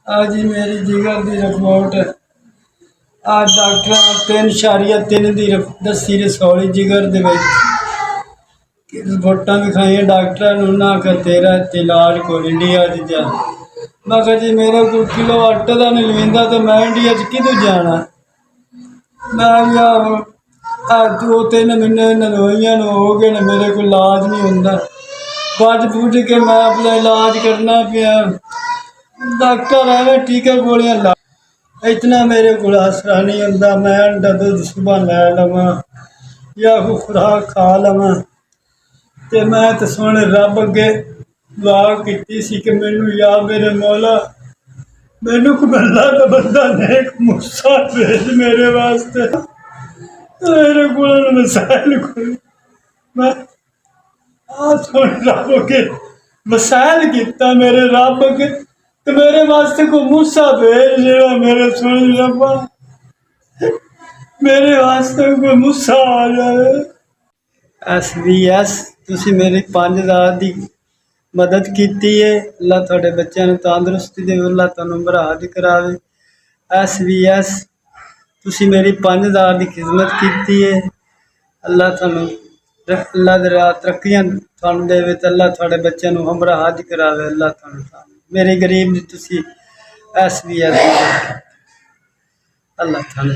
आज ही मेरी जिगर की रिपोर्ट आज डॉक्टर 3.3 की दसी रसौली जिगर रिपोर्टा दिखाई डॉक्टर ने आखिर तेरा इलाज को इंडिया जा। मैं कहा जी मेरे को किलो आटे का नहीं लविंदा तो मैं इंडिया कितों जाना। मैं दो 3 महीने दवाइयां हो गए ने मेरे को इलाज नहीं होंदा। बज बुझ के मैं अपना इलाज करना पिया। डॉक्टर एवं टीके गोलियां ला इतना मेरे को आसरा नहीं होंदा। मैं अंडा दुध सुबह लै लवा या कोई खुराक खा लवा तो मैं तो सुन रब अगे दुआ की सी कि मैनू या मेरे मौला मैनू को अल्लाह का बंदा नेक मूसा भेज मेरे वास्ते मेरे को मसाइल कोई मैं सुन रब अगे मसाइल किया मेरे रब अगे तो मेरे वास्ते को मूसा भेज जरा मेरे सुन रबा मेरे वास्ते कोई मूसा आ जाए। SBS तुसी मेरी 5,000 की मदद की है। अल्लाह थोड़े बच्चों को तंदुरुस्ती दे अल्लाह तुहानू मराज करावे। SBS तुसी मेरी 5,000 की खिदमत की है। अल्लाह तुहानू अल्लाह दे राह तरक्कियां तुहानू देवे ते अल्लाह थोड़े बच्चों को हमरा हज करावे। अल्लाह तुहानू मेरे गरीब दी तुसी SBS अल्लाह तुहानू